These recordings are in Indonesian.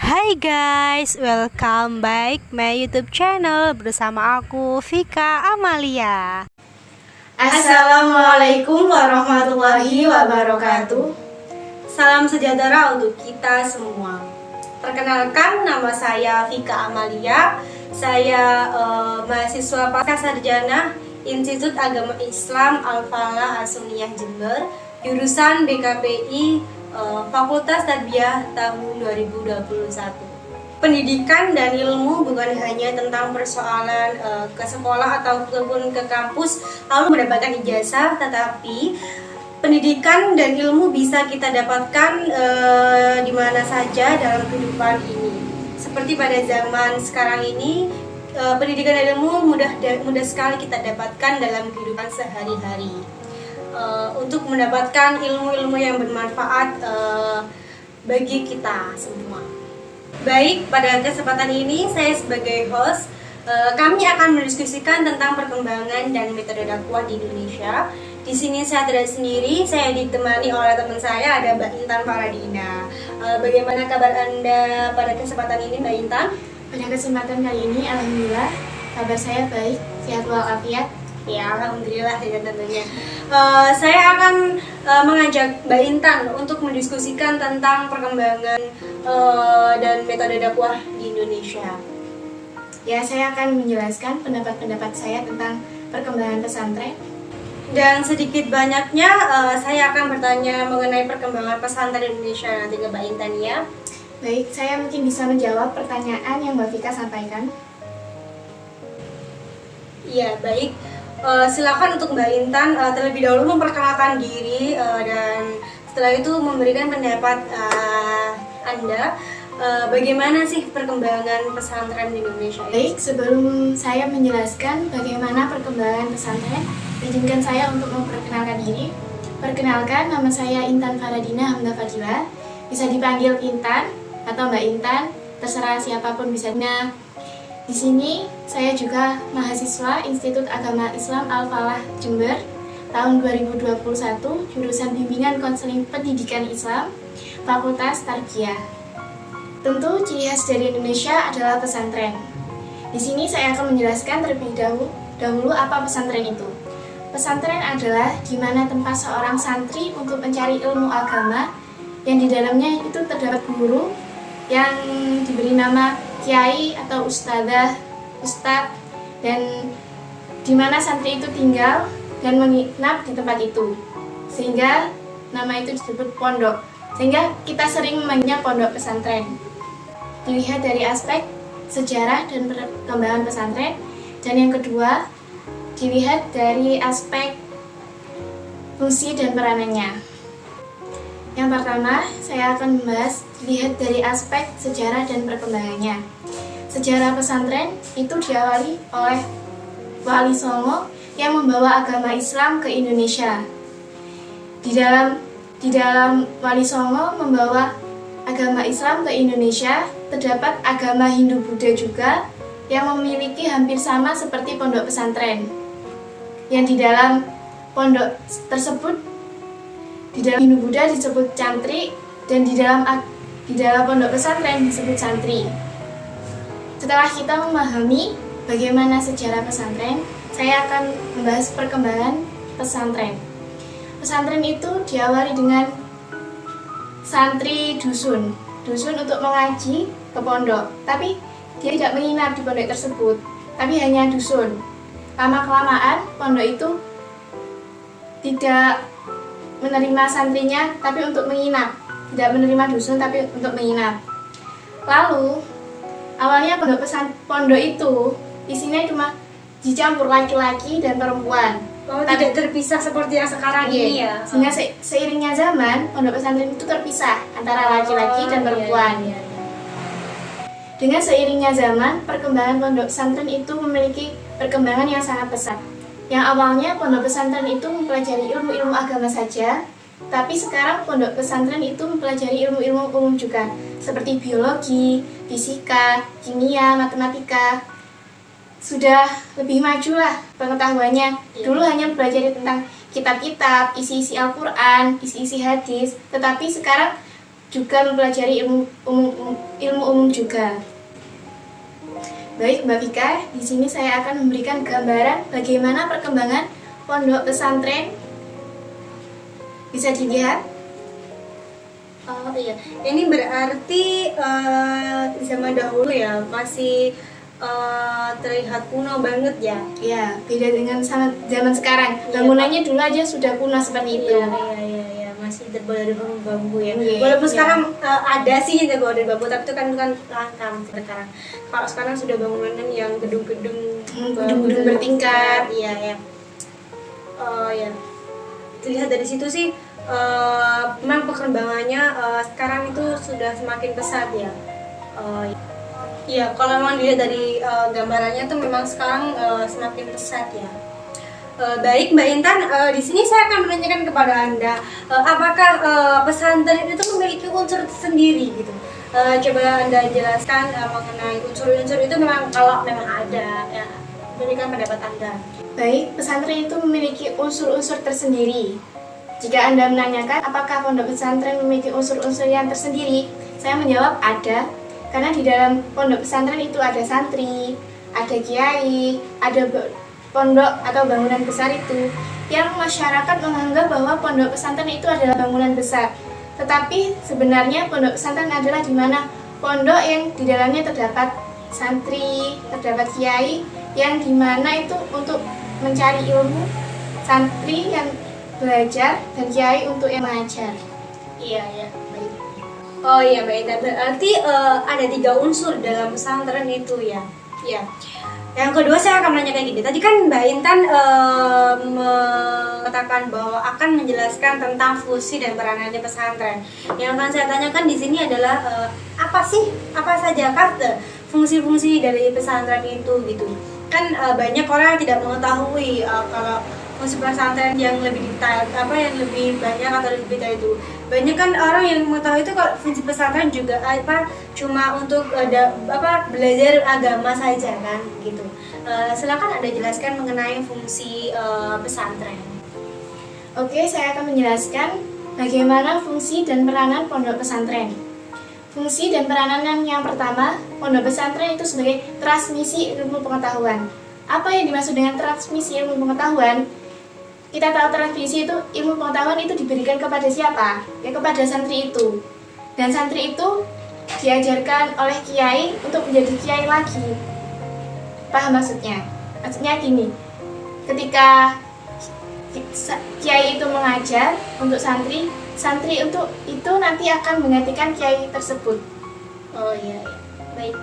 Hai guys, welcome back my YouTube channel bersama aku Vika Amalia. Assalamualaikum warahmatullahi wabarakatuh. Salam sejahtera untuk kita semua. Perkenalkan, nama saya Vika Amalia. Saya mahasiswa Pascasarjana Institut Agama Islam Al-Falah As-Sunniyah Jember, jurusan BKPI Fakultas Tarbiyah tahun 2021. Pendidikan dan ilmu bukan hanya tentang persoalan ke sekolah ataupun ke kampus lalu mendapatkan ijazah, tetapi pendidikan dan ilmu bisa kita dapatkan di mana saja dalam kehidupan ini. Seperti pada zaman sekarang ini, pendidikan dan ilmu mudah sekali kita dapatkan dalam kehidupan sehari-hari. Untuk mendapatkan ilmu-ilmu yang bermanfaat bagi kita semua. Baik, pada kesempatan ini saya sebagai host, kami akan mendiskusikan tentang perkembangan dan metode dakwah di Indonesia. Di sini saya tidak sendiri, saya ditemani oleh teman saya, ada Mbak Intan Faradina. Bagaimana kabar Anda pada kesempatan ini, Mbak Intan? Pada kesempatan kali ini, alhamdulillah, kabar saya baik, sehat walafiat. Ya, alhamdulillah ya tentunya. Saya akan mengajak Mbak Intan untuk mendiskusikan tentang perkembangan dan metode dakwah di Indonesia. Ya, saya akan menjelaskan pendapat-pendapat saya tentang perkembangan pesantren. Dan sedikit banyaknya saya akan bertanya mengenai perkembangan pesantren di Indonesia nanti ke Mbak Intan ya. Baik, saya mungkin bisa menjawab pertanyaan yang Mbak Vika sampaikan. Iya, baik. Silakan untuk Mbak Intan terlebih dahulu memperkenalkan diri dan setelah itu memberikan pendapat Anda bagaimana sih perkembangan pesantren di Indonesia. Baik, sebelum saya menjelaskan bagaimana perkembangan pesantren, izinkan saya untuk memperkenalkan diri. Perkenalkan, nama saya Intan Faradina Hamdah Fadila, bisa dipanggil Intan atau Mbak Intan, terserah siapapun bisa. Di sini saya juga mahasiswa Institut Agama Islam Al-Falah Jember tahun 2021, jurusan Bimbingan Konseling Pendidikan Islam, Fakultas Tarbiyah. Tentu ciri khas dari Indonesia adalah pesantren. Di sini saya akan menjelaskan terlebih dahulu apa pesantren itu. Pesantren adalah di mana tempat seorang santri untuk mencari ilmu agama yang di dalamnya itu terdapat guru yang diberi nama kiai atau ustadzah, ustadz, dan di mana santri itu tinggal dan menginap di tempat itu, sehingga nama itu disebut pondok. Sehingga kita sering memanggilnya pondok pesantren. Dilihat dari aspek sejarah dan perkembangan pesantren, dan yang kedua dilihat dari aspek fungsi dan peranannya. Yang pertama, saya akan membahas dilihat dari aspek sejarah dan perkembangannya. Sejarah pesantren itu diawali oleh Wali Songo yang membawa agama Islam ke Indonesia. Di dalam Wali Songo membawa agama Islam ke Indonesia, terdapat agama Hindu-Buddha juga yang memiliki hampir sama seperti pondok pesantren. Yang di dalam pondok tersebut, di dalam Hindu-Buddha disebut cantri, dan di dalam pondok pesantren disebut santri. Setelah kita memahami bagaimana sejarah pesantren, saya akan membahas perkembangan pesantren. Pesantren itu diawali dengan santri dusun untuk mengaji ke pondok, tapi dia tidak menginap di pondok tersebut, tapi hanya dusun. Lama-kelamaan pondok itu tidak menerima santrinya, tapi untuk menginap. Tidak menerima dusun, tapi untuk menginap. Lalu, awalnya pondok itu isinya cuma dicampur laki-laki dan perempuan. Tidak terpisah seperti yang sekarang ini ya. Sehingga seiringnya zaman, pondok pesantren itu terpisah antara laki-laki dan perempuan. Iya. Dengan seiringnya zaman, perkembangan pondok pesantren itu memiliki perkembangan yang sangat pesat. Yang awalnya pondok pesantren itu mempelajari ilmu-ilmu agama saja, tapi sekarang pondok pesantren itu mempelajari ilmu-ilmu umum juga, seperti biologi, fisika, kimia, matematika. Sudah lebih maju lah pengetahuannya. Dulu hanya mempelajari tentang kitab-kitab, isi-isi Al-Quran, isi-isi hadis, tetapi sekarang juga mempelajari ilmu umum juga. Baik Mbak Vika, di sini saya akan memberikan gambaran bagaimana perkembangan pondok pesantren. Bisa dilihat. Oh iya, ini berarti zaman dahulu ya, masih terlihat kuno banget ya. Ya, beda dengan zaman sekarang. Bangunannya dulu aja sudah kuno seperti itu. Iya, masih terbuat dari bambu ya. Iya, Walaupun iya. sekarang ada sih yang terbuat dari bambu, tapi itu kan langka sekarang. Kalau sekarang sudah bangunan yang gedung-gedung Gedung-gedung bertingkat. Iya. Oh ya, dilihat dari situ sih memang perkembangannya sekarang itu sudah semakin pesat ya. Iya, kalau memang dilihat dari gambarannya tuh memang sekarang semakin pesat ya. Baik Mbak Intan, di sini saya akan menanyakan kepada Anda, apakah pesantren itu memiliki unsur tersendiri gitu? Coba Anda jelaskan mengenai unsur-unsur itu memang kalau memang ada ya, berikan pendapat Anda. Baik, pesantren itu memiliki unsur-unsur tersendiri. Jika Anda menanyakan apakah pondok pesantren memiliki unsur-unsur yang tersendiri, saya menjawab ada. Karena di dalam pondok pesantren itu ada santri, ada kiai, ada pondok atau bangunan besar itu yang masyarakat menganggap bahwa pondok pesantren itu adalah bangunan besar. Tetapi sebenarnya pondok pesantren adalah di mana pondok yang di dalamnya terdapat santri, terdapat kiai yang di mana itu untuk mencari ilmu, santri yang belajar dan kiai untuk yang mengajar. Iya, baik. Oh iya Mbak Intan, berarti ada 3 unsur dalam pesantren itu ya. Iya. Yang kedua saya akan menanyakan gini. Tadi kan Mbak Intan mengatakan bahwa akan menjelaskan tentang fungsi dan peranannya pesantren. Yang akan saya tanyakan di sini adalah apa saja fungsi-fungsi dari pesantren itu gitu. Kan banyak orang yang tidak mengetahui kalau fungsi pesantren yang lebih detail, yang lebih banyak atau lebih detail itu. Banyak kan orang yang mengetahui itu kalau fungsi pesantren juga cuma untuk belajar agama saja kan gitu. Silakan Anda jelaskan mengenai fungsi pesantren. Oke, saya akan menjelaskan bagaimana fungsi dan peranan pondok pesantren. Fungsi dan peranan yang pertama, pondok pesantren itu sebagai transmisi ilmu pengetahuan. Apa yang dimaksud dengan transmisi ilmu pengetahuan? Kita tahu transmisi itu ilmu pengetahuan itu diberikan kepada siapa? Ya kepada santri itu. Dan santri itu diajarkan oleh kiai untuk menjadi kiai lagi. Paham maksudnya? Maksudnya gini, ketika kiai itu mengajar untuk santri untuk itu nanti akan menggantikan kiai tersebut. Oh iya. Baik.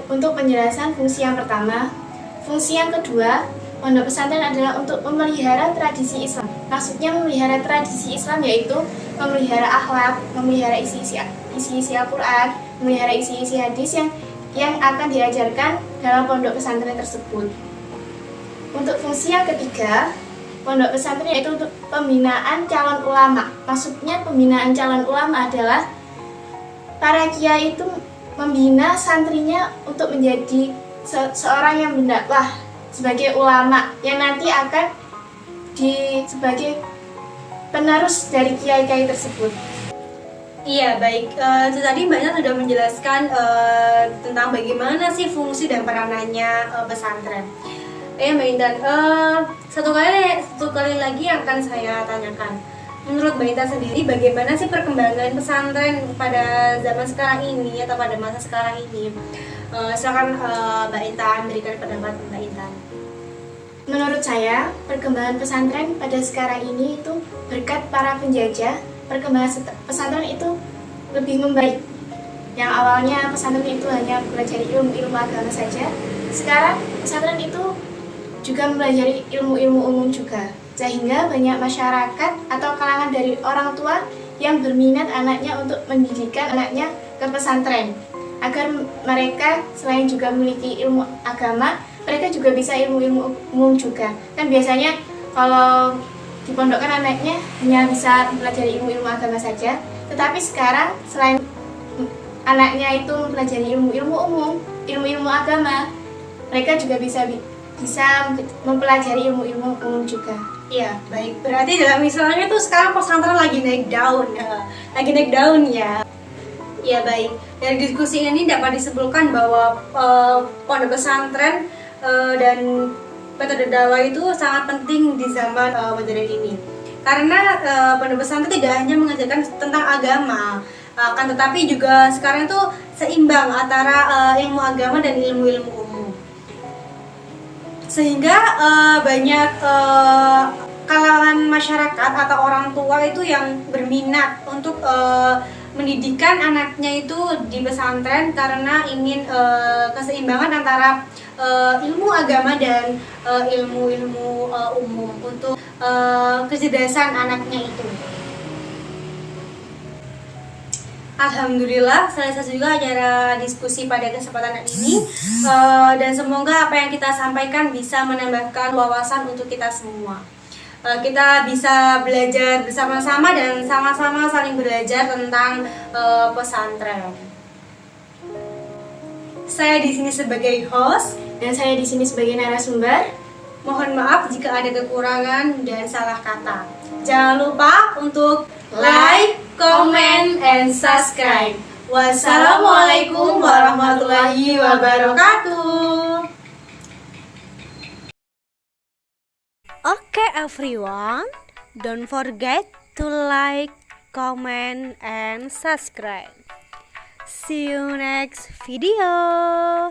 Untuk penjelasan fungsi yang pertama, fungsi yang kedua, pondok pesantren adalah untuk memelihara tradisi Islam. Maksudnya memelihara tradisi Islam yaitu memelihara akhlak, memelihara isi-isi Al-Quran, memelihara isi-isi hadis yang akan diajarkan dalam pondok pesantren tersebut. Untuk fungsi yang ketiga, pondok pesantren yaitu untuk pembinaan calon ulama. Maksudnya pembinaan calon ulama adalah para kiai itu membina santrinya untuk menjadi seorang yang berdakwah sebagai ulama yang nanti akan sebagai penerus dari kiai-kiai tersebut. Iya baik, itu tadi Mbak Intan sudah menjelaskan tentang bagaimana sih fungsi dan peranannya pesantren. Mbak Intan, satu kali lagi yang akan saya tanyakan. Menurut Mbak Intan sendiri, bagaimana sih perkembangan pesantren pada zaman sekarang ini atau pada masa sekarang ini? Silakan Mbak Intan berikan pendapat Mbak Intan. Menurut saya, perkembangan pesantren pada sekarang ini itu berkat para penjajah. Perkembangan pesantren itu lebih membaik. Yang awalnya pesantren itu hanya belajar ilmu agama saja, sekarang pesantren itu juga mempelajari ilmu umum juga, sehingga banyak masyarakat atau kalangan dari orang tua yang berminat anaknya untuk mendidikan anaknya ke pesantren, agar mereka selain juga memiliki ilmu agama, mereka juga bisa ilmu umum juga. Kan biasanya kalau dipondokkan anaknya hanya bisa mempelajari ilmu agama saja, tetapi sekarang selain anaknya itu mempelajari ilmu umum, ilmu agama, mereka juga bisa mempelajari ilmu umum juga. Ya, baik. Berarti dalam istilahnya tuh sekarang pesantren lagi naik daun, lagi naik daun ya. Ya baik. Dari diskusi ini dapat disimpulkan bahwa pondok pesantren dan metode dakwah itu sangat penting di zaman modern ini. Karena pondok pesantren tidak hanya mengajarkan tentang agama, akan tetapi juga sekarang tuh seimbang antara ilmu agama dan ilmu-ilmu umum. Sehingga banyak kalangan masyarakat atau orang tua itu yang berminat untuk mendidikan anaknya itu di pesantren karena ingin keseimbangan antara ilmu agama dan ilmu-ilmu umum untuk kecerdasan anaknya itu. Alhamdulillah selesai juga acara diskusi pada kesempatan ini dan semoga apa yang kita sampaikan bisa menambahkan wawasan untuk kita semua. Kita bisa belajar bersama-sama dan sama-sama saling belajar tentang pesantren. Saya di sini sebagai host Dan saya di sini sebagai narasumber. Mohon maaf jika ada kekurangan dan salah kata. Jangan lupa untuk like, comment, and subscribe. Wassalamualaikum warahmatullahi wabarakatuh. Okay everyone, don't forget to like, comment, and subscribe. See you next video.